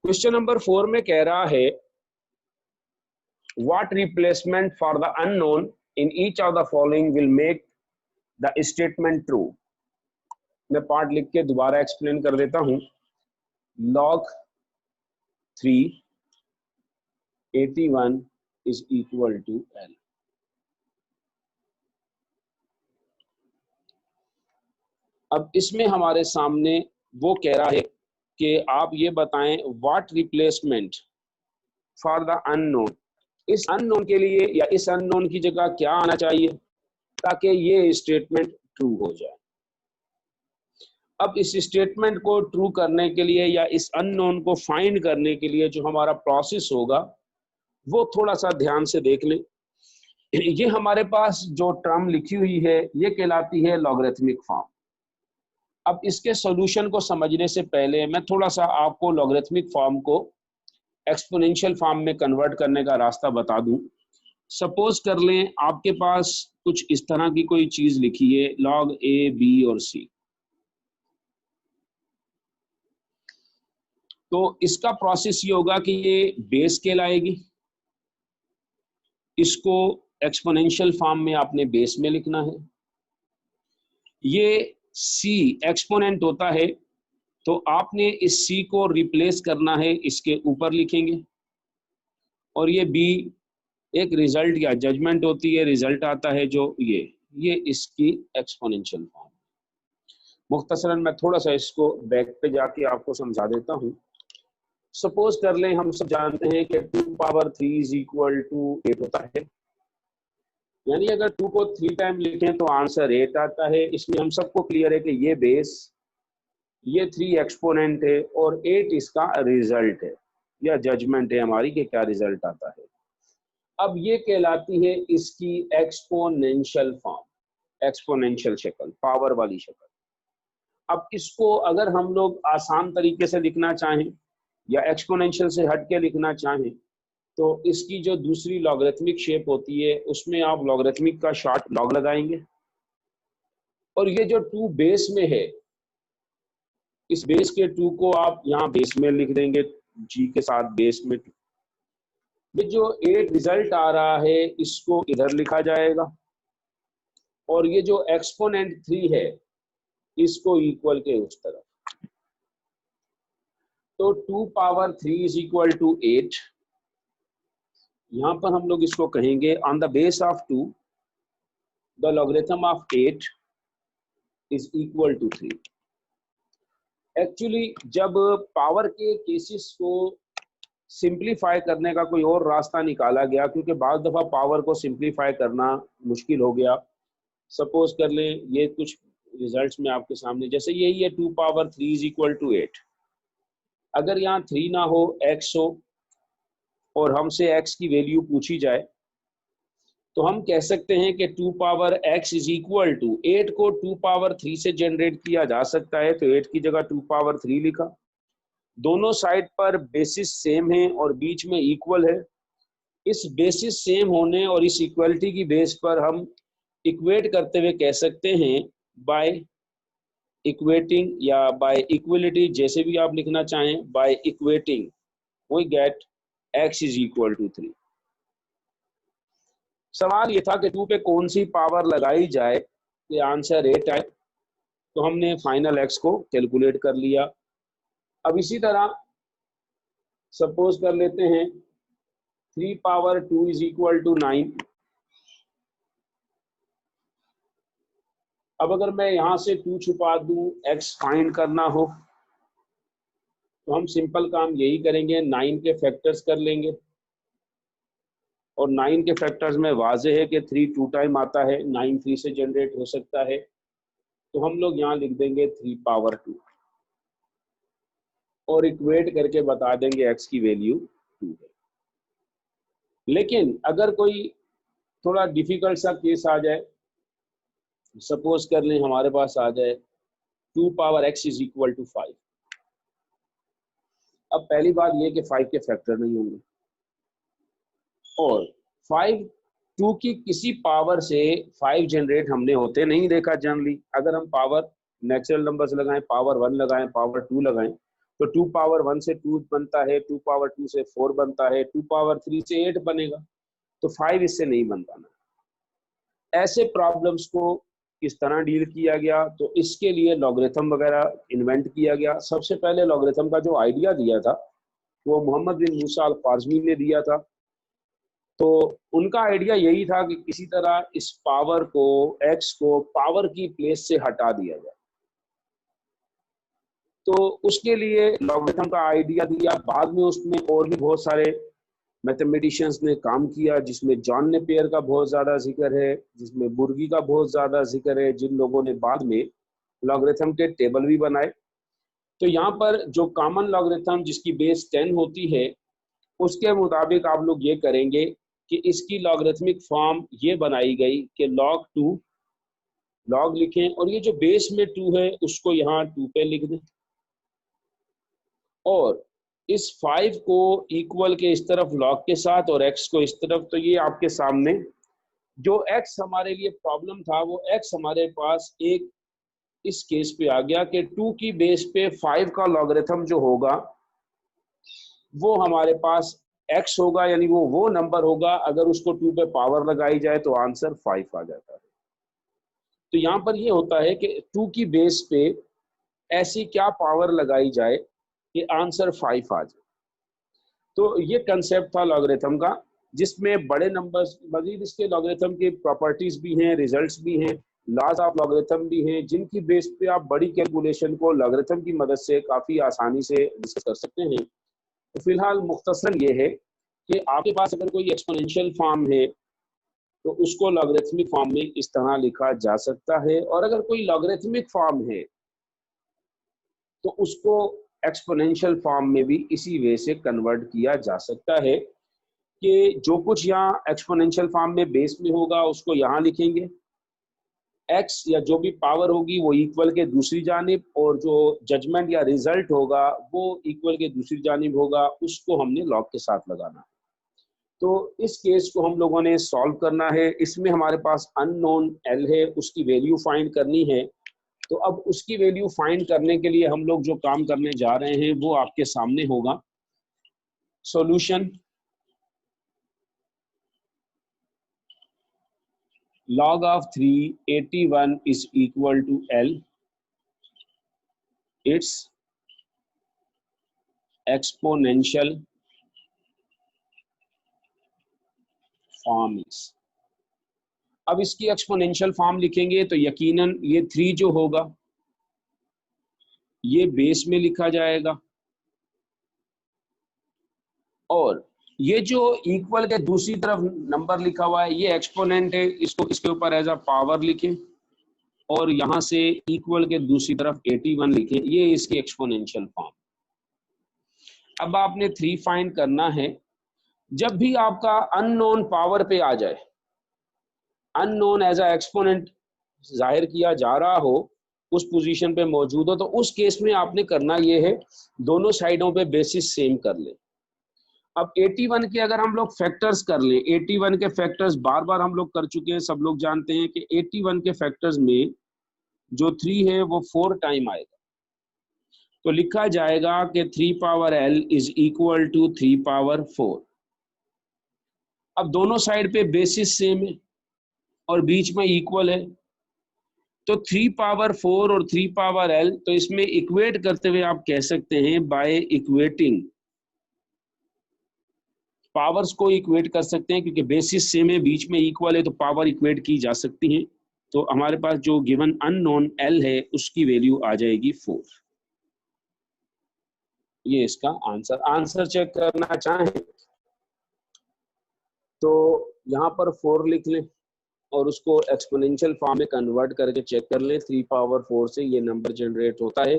Question number 4 में कह रहा है what replacement for the unknown in each of the following will make the statement true. मैं part लिख के दोबारा एक्सप्लेन कर देता हूं। log 3 81 is equal to L। अब इसमें हमारे सामने वो कह रहा है कि आप ये बताएं what replacement for the unknown, इस अननोन के लिए या इस अननोन की जगह क्या आना चाहिए ताकि ये स्टेटमेंट ट्रू हो जाए। अब इस स्टेटमेंट को ट्रू करने के लिए या इस अननोन को फाइंड करने के लिए जो हमारा प्रोसेस होगा वो थोड़ा सा ध्यान से देख लें। ये हमारे पास जो टर्म लिखी हुई है ये कहलाती है लॉगरिथमिक फॉर्म। अब इसके सॉल्यूशन को समझने से पहले मैं थोड़ा सा आपको लॉगरिथमिक फॉर्म को एक्सपोनेंशियल फॉर्म में कन्वर्ट करने का रास्ता बता दूं। सपोज कर लें आपके पास कुछ इस तरह की कोई चीज लिखी है log a b और c। तो इसका प्रोसेस ये होगा कि ये बेस कहलाएगी, इसको एक्सपोनेंशियल फॉर्म में आपने बेस में लिखना है। ये c एक्सपोनेंट होता है तो आपने इस c को रिप्लेस करना है, इसके ऊपर लिखेंगे। और ये b एक रिजल्ट या जजमेंट होती है, रिजल्ट आता है जो ये इसकी एक्सपोनेंशियल फॉर्म। मुख्तसरन मैं थोड़ा सा इसको बैक पे जाके आपको समझा देता हूँ। सपोज कर लें हम सब जानते हैं कि 2 पावर 3 इज इक्वल टू 8 होता है, यानी अगर 2 को 3 टाइम लिखें तो आंसर 8 आता है। इसलिए हम सबको क्लियर है कि ये बेस, ये 3 एक्सपोनेंट है और 8 इसका रिजल्ट है या जजमेंट है हमारी कि क्या रिजल्ट आता है। अब ये कहलाती है इसकी एक्सपोनेंशियल फॉर्म, एक्सपोनेंशियल शक्ल, पावर वाली शक्ल। अब इसको अगर हम लोग आसान तरीके से लिखना चाहें या एक्सपोनेंशियल से हट के लिखना चाहें तो इसकी जो दूसरी लॉगरिथमिक शेप होती है उसमें आप लॉगरिथमिक का शॉर्ट लॉग लगाएंगे और ये जो 2 बेस में है इस बेस के 2 को आप यहाँ बेस में लिख देंगे, जी के साथ बेस में 2। ये जो 8 रिजल्ट आ रहा है इसको इधर लिखा जाएगा और ये जो एक्सपोनेंट 3 है इसको इक्वल के उस तरफ। तो 2 पावर 3 इज इक्वल टू 8। यहां पर हम लोग इसको कहेंगे on the base of 2 the logarithm of 8 is equal to 3। Actually जब पावर के केसेस को सिंप्लीफाई करने का कोई और रास्ता निकाला गया, क्योंकि बाद दफा पावर को सिंप्लीफाई करना मुश्किल हो गया। सपोज कर लें ये कुछ रिजल्ट्स में आपके सामने, जैसे यही है 2 पावर 3 इज इक्वल टू 8। अगर यहाँ 3 ना हो x हो और हमसे x की वैल्यू पूछी जाए तो हम कह सकते हैं कि 2 power x is equal to 8 को 2 पावर 3 से जनरेट किया जा सकता है तो 8 की जगह 2 पावर 3 लिखा। दोनों साइड पर बेसिस सेम है और बीच में इक्वल है। इस बेसिस सेम होने और इस इक्वलिटी की बेस पर हम इक्वेट करते हुए कह सकते हैं बाय इक्वेटिंग या बाय इक्वलिटी, जैसे भी आप लिखना चाहें, by equating we get x is equal to 3। सवाल ये था कि 2 पे कौन सी पावर लगाई जाए कि आंसर 8 आए, तो हमने फाइनल x को कैलकुलेट कर लिया। अब इसी तरह सपोज कर लेते हैं 3 पावर 2 इज इक्वल टू 9। अब अगर मैं यहां से 2 छुपा दूं, x फाइंड करना हो तो हम सिंपल काम यही करेंगे, 9 के फैक्टर्स कर लेंगे और 9 के फैक्टर्स में वाजे है कि 3 2 टाइम आता है, 9 3 से जनरेट हो सकता है, तो हम लोग यहाँ लिख देंगे 3 पावर 2 और इक्वेट करके बता देंगे x की वैल्यू 2 है। लेकिन अगर कोई थोड़ा डिफिकल्ट सा केस आ जाए, सपोज कर लें हमारे पास आ जाए 2 power x is equal to 5। अब पहली बात यह कि 5 के फैक्टर नहीं होंगे और 5 2 की किसी पावर से 5 जनरेट हमने होते नहीं देखा जनरली। अगर हम पावर नेचुरल नंबर्स लगाएं, पावर 1 लगाएं, पावर 2 लगाएं, तो 2 पावर 1 से 2 बनता है, 2 पावर 2 से 4 बनता है, 2 पावर 3 से 8 बनेगा, तो 5 इससे नहीं बनता ना। ऐसे प्रॉब्लम्स को किस तरह डील किया गया, तो इसके लिए लॉगरिथम वगैरह इन्वेंट किया गया। सबसे पहले लॉगरिथम का जो आइडिया दिया था वो मोहम्मद बिन मूसा अल ख्वारिज़मी ने दिया था। तो उनका आइडिया यही था कि किसी तरह इस पावर को, एक्स को पावर की प्लेस से हटा दिया जाए। तो उसके लिए लॉगरिथम का आइडिया दिया। बाद में उसमें और भी बहुत सारे मैथमेटिशियंस ने काम किया, जिसमें जॉन नेपियर का बहुत ज़्यादा जिक्र है, जिसमें बुर्गी का बहुत ज़्यादा जिक्र है, जिन लोगों ने बाद में लॉगरिथम के टेबल भी बनाए। तो यहाँ पर जो कॉमन लॉगरिथम जिसकी बेस 10 होती है, उसके मुताबिक आप लोग ये करेंगे कि इसकी लॉगरिथमिक फॉर्म ये बनाई गई कि log 2 लॉग लिखें, और ये जो बेस में 2 है उसको यहाँ 2 पे लिख दें, और इस 5 को इक्वल के इस तरफ लॉग के साथ और x को इस तरफ। तो ये आपके सामने जो x हमारे लिए प्रॉब्लम था, वो x हमारे पास एक इस केस पे आ गया कि 2 की बेस पे 5 का लॉगरिथम जो होगा वो हमारे पास x होगा, यानी वो नंबर होगा, अगर उसको 2 पे पावर लगाई जाए तो आंसर 5 आ जाता है। तो यहाँ पर ये होता है कि 2 की बेस पे ऐसी क्या पावर लगाई जाए कि आंसर 5 आ जाए। तो ये कंसेप्ट था लॉगरिथम का, जिसमें बड़े नंबर्स, मजीद इसके लॉगरिथम की प्रॉपर्टीज भी हैं, रिजल्ट्स भी हैं, लॉज ऑफ लॉगरिथम भी हैं, जिनकी बेस पे आप बड़ी कैलकुलेशन को लॉगरिथम की मदद से काफ़ी आसानी से डिस्कस कर सकते हैं। तो फिलहाल मुख्तसरन ये है कि आपके पास अगर कोई एक्सपोनेंशियल फॉर्म है तो उसको लॉगरिथमिक फॉर्म में इस तरह लिखा जा सकता है, और अगर कोई लॉगरिथमिक फॉर्म है तो उसको एक्सपोनेंशियल फॉर्म में भी इसी वे से कन्वर्ट किया जा सकता है कि जो कुछ यहाँ एक्सपोनेंशियल फॉर्म में बेस में होगा उसको यहाँ लिखेंगे, एक्स या जो भी पावर होगी वो इक्वल के दूसरी जानिब, और जो जजमेंट या रिजल्ट होगा वो इक्वल के दूसरी जानिब होगा, उसको हमने लॉग के साथ लगाना है। तो इस केस को हम लोगों ने सॉल्व करना है। इसमें हमारे पास अननोन एल है, उसकी वैल्यू फाइंड करनी है। तो अब उसकी वैल्यू फाइंड करने के लिए हम लोग जो काम करने जा रहे हैं वो आपके सामने होगा। Solution, log of 381 is equal to L. Its exponential form is. अब इसकी एक्सपोनेंशियल फॉर्म लिखेंगे तो यकीनन ये 3 जो होगा ये बेस में लिखा जाएगा, और ये जो इक्वल के दूसरी तरफ नंबर लिखा हुआ है ये एक्सपोनेंट है, इसको इसके ऊपर एज अ पावर लिखें, और यहां से इक्वल के दूसरी तरफ 81 लिखें। ये इसकी एक्सपोनेंशियल फॉर्म। अब आपने 3 फाइंड करना है। जब भी आपका अननोन पावर पे आ जाए, अननोन एज अ एक्सपोनेंट जाहिर किया जा रहा हो, उस पोजीशन पे मौजूद हो, तो उस केस में आपने करना ये है दोनों साइडों पे बेसिस सेम कर ले। अब 81 के अगर हम लोग फैक्टर्स कर लें, 81 के फैक्टर्स बार बार हम लोग कर चुके हैं, सब लोग जानते हैं कि 81 के फैक्टर्स में जो 3 है वो 4 टाइम आएगा। तो लिखा जाएगा कि 3 power L is equal to 3 power 4। अब दोनों साइड पे बेसिस सेम है और बीच में इक्वल है, तो 3 पावर 4 और 3 पावर L, तो इसमें इक्वेट करते हुए आप कह सकते हैं बाय इक्वेटिंग, पावर्स को इक्वेट कर सकते हैं क्योंकि बेसिस सेम है, बीच में इक्वल है, तो पावर इक्वेट की जा सकती है। तो हमारे पास जो गिवन अननोन L है उसकी वैल्यू आ जाएगी 4। ये इसका आंसर चेक करना चाहें तो यहाँ पर 4 लिख लें और उसको एक्सपोनेंशियल फॉर्म में कन्वर्ट करके चेक कर लें। 3 पावर 4 से ये नंबर जनरेट होता है,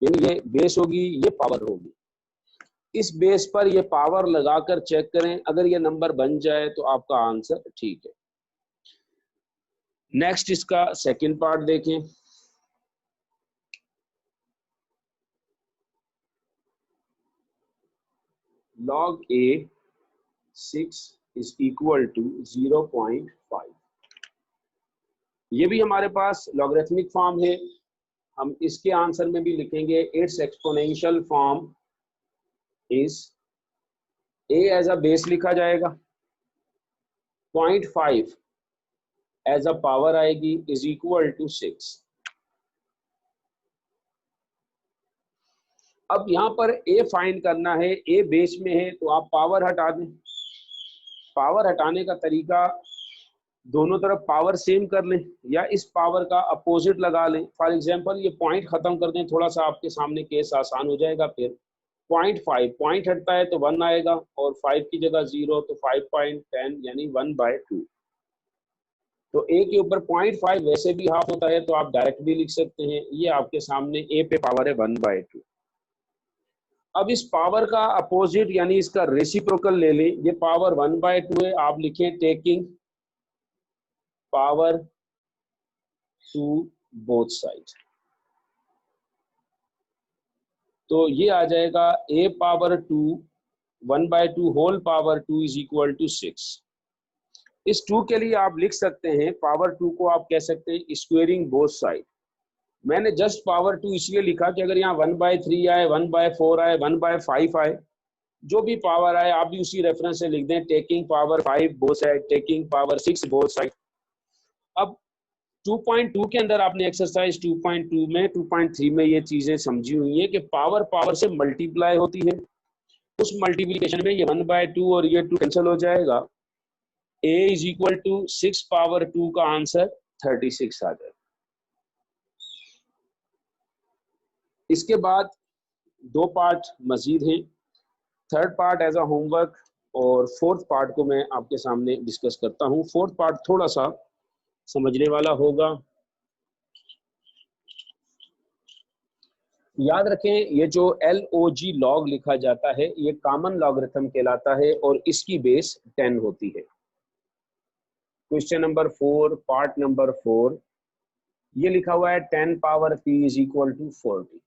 यानी ये बेस होगी, ये पावर होगी। इस बेस पर ये पावर लगाकर चेक करें, अगर ये नंबर बन जाए तो आपका आंसर ठीक है। नेक्स्ट इसका सेकंड पार्ट देखें। log a 6 is equal to 0.5। ये भी हमारे पास लॉगरिथमिक फॉर्म है। हम इसके आंसर में भी लिखेंगे it's exponential form is a as a base लिखा जाएगा, 0.5 एज अ पावर आएगी इज इक्वल टू 6। अब यहां पर ए फाइंड करना है, ए बेस में है तो आप पावर हटा दें। पावर हटाने का तरीका दोनों तरफ पावर सेम कर लें या इस पावर का अपोजिट लगा लें। फॉर एग्जांपल ये पॉइंट खत्म कर दें, थोड़ा सा आपके सामने केस आसान हो जाएगा। फिर 0.5 पॉइंट हटता है तो 1 आएगा और 5 की जगह 0 तो 5.10 यानी 1/2। तो ए के ऊपर 0.5 वैसे भी हाफ होता है तो आप डायरेक्ट भी लिख सकते हैं। ये आपके सामने ए पे पावर है 1/2। अब इस पावर का अपोजिट यानी इसका रेसिप्रोकल ले लें। ये पावर 1/2 है, आप लिखें taking power to both side. तो ये आ जाएगा a power 2 1/2 whole power 2 is equal to 6। इस 2 के लिए आप लिख सकते हैं पावर 2 को आप कह सकते हैं स्क्वेयरिंग बोथ साइड। मैंने जस्ट पावर 2 इसलिए लिखा कि अगर यहाँ 1/3 आए, 1/4 आए, 1/5 आए, जो भी पावर आए आप भी उसी रेफरेंस से लिख दें taking power 5 both side, taking power 6 both side. अब 2.2 के अंदर आपने एक्सरसाइज 2.2 में 2.3 में ये चीजें समझी हुई है कि पावर पावर से मल्टीप्लाई होती है। उस मल्टीप्लिकेशन में ये 1/2 और ये 2 कैंसिल हो जाएगा। a is equal to 6 power 2 का आंसर 36 आ जाएगा। इसके बाद 2 पार्ट मजीद हैं। Third part as a homework और फोर्थ पार्ट को मैं आपके सामने डिस्कस करता हूँ। फोर्थ पार्ट थोड़ा सा समझने वाला होगा। याद रखें ये जो LOG लॉग लिखा जाता है ये कॉमन लॉगरिथम कहलाता है और इसकी बेस 10 होती है। क्वेश्चन नंबर 4 पार्ट नंबर 4 ये लिखा हुआ है 10 power p is equal to 40।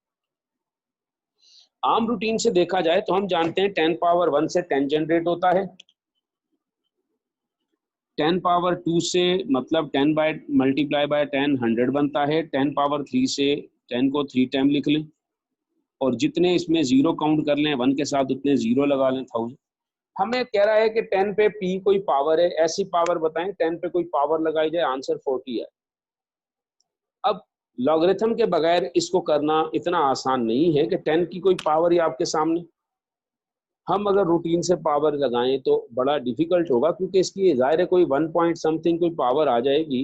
आम रूटीन से देखा जाए तो हम जानते हैं 10 पावर 1 से 10 जनरेट होता है, 10 पावर 2 से मतलब 10 बाय मल्टीप्लाई बाय 10 100 बनता है। 10 पावर 3 से 10 को 3 टाइम लिख लें और जितने इसमें जीरो काउंट कर लें 1 के साथ उतने जीरो लगा लें 1000। हमें कह रहा है कि 10 पे p कोई पावर है, ऐसी पावर बताएं 10 पे कोई पावर लगाई जाए, आंसर 40 है। अब लॉगरिथम के बगैर इसको करना इतना आसान नहीं है कि 10 की कोई पावर ही आपके सामने, हम अगर रूटीन से पावर लगाएं तो बड़ा डिफिकल्ट होगा क्योंकि इसकी जाहिर है कोई 1 पॉइंट समथिंग कोई पावर आ जाएगी।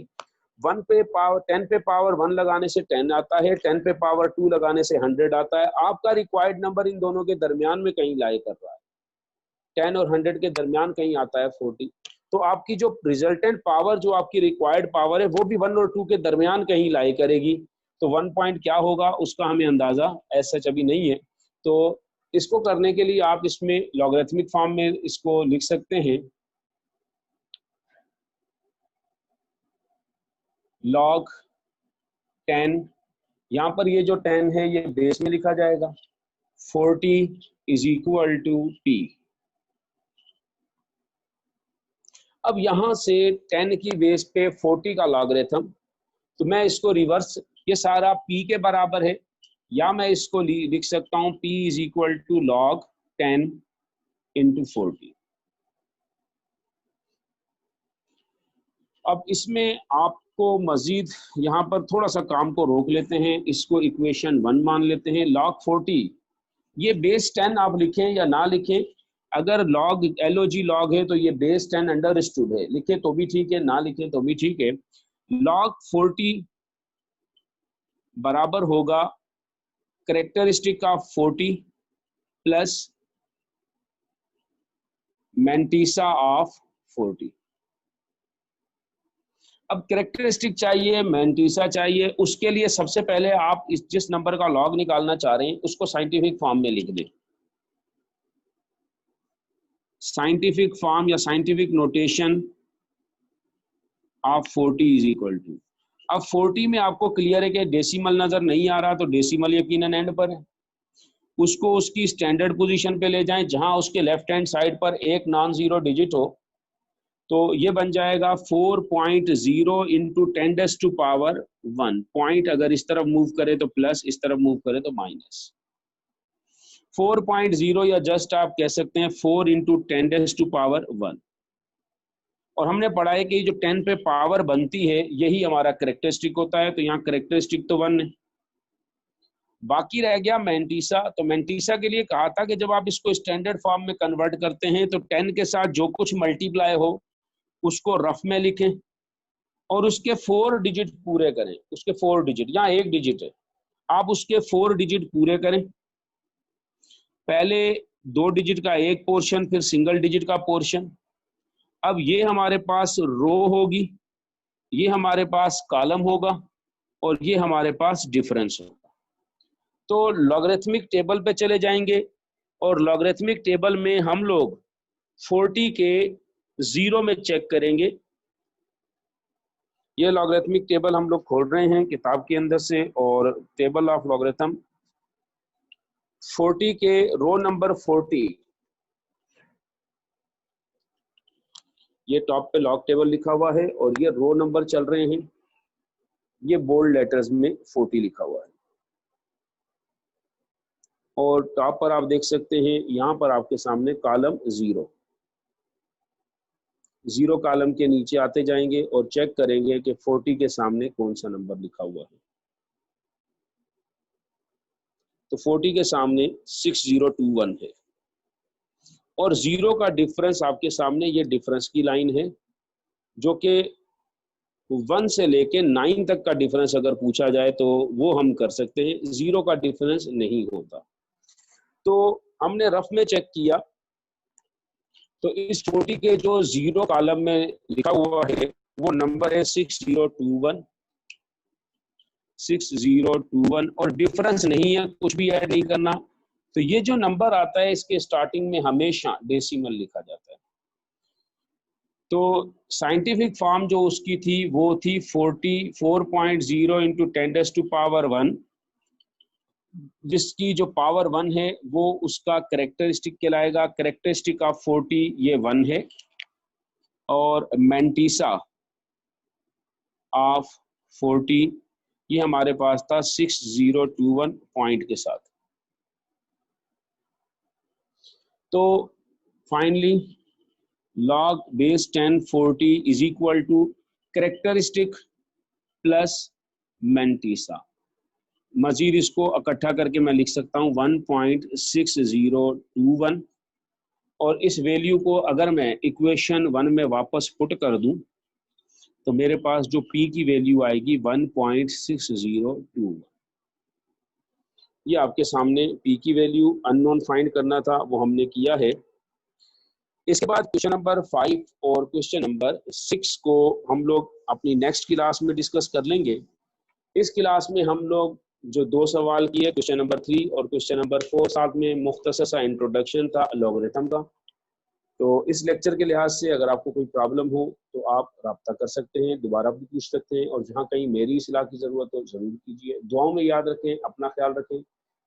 1 पे पावर 10 पे पावर 1 लगाने से 10 आता है, 10 पे पावर 2 लगाने से 100 आता है। आपका रिक्वायर्ड नंबर इन दोनों के दरमियान में कहीं लाई कर रहा है, 10 और 100 के दरमियान कहीं आता है 40। तो आपकी जो रिजल्टेंट पावर जो आपकी रिक्वायर्ड पावर है वो भी 1 और 2 के दरमियान कहीं लाई करेगी। तो 1 पॉइंट क्या होगा उसका हमें अंदाजा ऐसा सच अभी नहीं है। तो इसको करने के लिए आप इसमें लॉगरिथमिक फॉर्म में इसको लिख सकते हैं log 10। यहाँ पर ये जो 10 है ये बेस में लिखा जाएगा, 40 इज इक्वल टू p। अब यहां से 10 की बेस पे 40 का लॉगरिथम, तो मैं इसको रिवर्स, ये सारा p के बराबर है या मैं इसको लिख सकता हूं p is equal to log 10 into 40। अब इसमें आपको मजीद यहाँ पर थोड़ा सा काम को रोक लेते हैं, इसको इक्वेशन 1 मान लेते हैं। log 40 ये बेस 10 आप लिखें या ना लिखें, अगर log LOG log है तो ये बेस 10 अंडरस्टूड है, लिखे तो भी ठीक है ना लिखे तो भी ठीक है। log 40 बराबर होगा characteristic of 40 plus mantissa of 40। अब करेक्टरिस्टिक चाहिए, मैंटीसा चाहिए, उसके लिए सबसे पहले आप जिस नंबर का लॉग निकालना चाह रहे हैं उसको साइंटिफिक फॉर्म में लिख दें। साइंटिफिक फॉर्म या scientific notation of 40 is equal to, अब 40 में आपको क्लियर है कि डेसिमल नजर नहीं आ रहा तो डेसिमल यकीनन एंड पर है, उसको उसकी स्टैंडर्ड पोजीशन पे ले जाएं जहां उसके लेफ्ट हैंड साइड पर एक नॉन जीरो डिजिट हो। तो ये बन जाएगा 4.0 इंटू 10⁻1। पॉइंट अगर इस तरफ मूव करे तो प्लस, इस तरफ मूव करे तो माइनस। 4.0 या जस्ट आप कह सकते हैं 4 इंटू 10⁻1। और हमने पढ़ा है कि जो 10 पे पावर बनती है यही हमारा करेक्टरिस्टिक होता है, तो यहाँ करेक्टरिस्टिक तो 1 है। बाकी रह गया मैंटीसा। तो मैंटीसा के लिए कहा था कि जब आप इसको स्टैंडर्ड फॉर्म में कन्वर्ट करते हैं तो 10 के साथ जो कुछ मल्टीप्लाई हो उसको रफ में लिखें और उसके 4 डिजिट पूरे करें। उसके 4 डिजिट, यहाँ 1 डिजिट है, आप उसके 4 डिजिट पूरे करें। पहले 2 डिजिट का एक पोर्शन, फिर सिंगल डिजिट का पोर्शन। अब ये हमारे पास रो होगी, ये हमारे पास कॉलम होगा और ये हमारे पास डिफरेंस होगा। तो लॉगरिथमिक टेबल पे चले जाएंगे और लॉगरिथमिक टेबल में हम लोग 40 के 0 में चेक करेंगे। ये लॉगरिथमिक टेबल हम लोग खोल रहे हैं किताब के अंदर से, और टेबल ऑफ लॉगरिथम 40 के रो नंबर 40, ये टॉप पे लॉग टेबल लिखा हुआ है और ये रो नंबर चल रहे हैं, ये बोल्ड लेटर्स में 40 लिखा हुआ है। और टॉप पर आप देख सकते हैं यहाँ पर आपके सामने कॉलम 0 कॉलम के नीचे आते जाएंगे और चेक करेंगे कि 40 के सामने कौन सा नंबर लिखा हुआ है। तो 40 के सामने 6021 है और 0 का डिफरेंस आपके सामने ये डिफरेंस की लाइन है, जो कि 1 से लेके 9 तक का डिफरेंस अगर पूछा जाए तो वो हम कर सकते हैं, 0 का डिफरेंस नहीं होता। तो हमने रफ में चेक किया तो इस 40 के जो 0 कॉलम में लिखा हुआ है वो नंबर है 6021 और डिफरेंस नहीं है, कुछ भी ऐड नहीं करना। तो ये जो नंबर आता है इसके स्टार्टिंग में हमेशा डेसिमल लिखा जाता है। तो साइंटिफिक फॉर्म जो उसकी थी वो थी 4.0 इंटू 10⁻1, जिसकी जो पावर 1 है वो उसका करेक्टरिस्टिक कहलाएगा। करेक्टरिस्टिक ऑफ 40 ये 1 है और मैंटीसा ऑफ 40 ये हमारे पास था 6021 पॉइंट के साथ। तो finally log base 1040 is equal to characteristic plus mantissa. मजीद इसको इकट्ठा करके मैं लिख सकता हूँ 1.6021 और इस वैल्यू को अगर मैं इक्वेशन 1 में वापस पुट कर दूं तो मेरे पास जो p की वैल्यू आएगी 1.602। ये आपके सामने p की वैल्यू अननोन फाइंड करना था, वो हमने किया है। इसके बाद क्वेश्चन नंबर 5 और क्वेश्चन नंबर 6 को हम लोग अपनी नेक्स्ट क्लास में डिस्कस कर लेंगे। इस क्लास में हम लोग जो 2 सवाल किए, क्वेश्चन नंबर 3 और क्वेश्चन नंबर 4, साथ में मुख्तसर सा इंट्रोडक्शन था लॉगरिथम का। तो इस लेक्चर के लिहाज से अगर आपको कोई प्रॉब्लम हो तो आप रब्ता कर सकते हैं, दोबारा भी पूछ सकते हैं, और जहाँ कहीं मेरी इस्लाह की ज़रूरत हो ज़रूर कीजिए। दुआओं में याद रखें, अपना ख्याल रखें,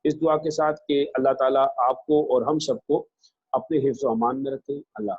इस दुआ के साथ कि अल्लाह ताला आपको और हम सबको अपने हिफ्ज़ व अमान में रखें। अल्लाह।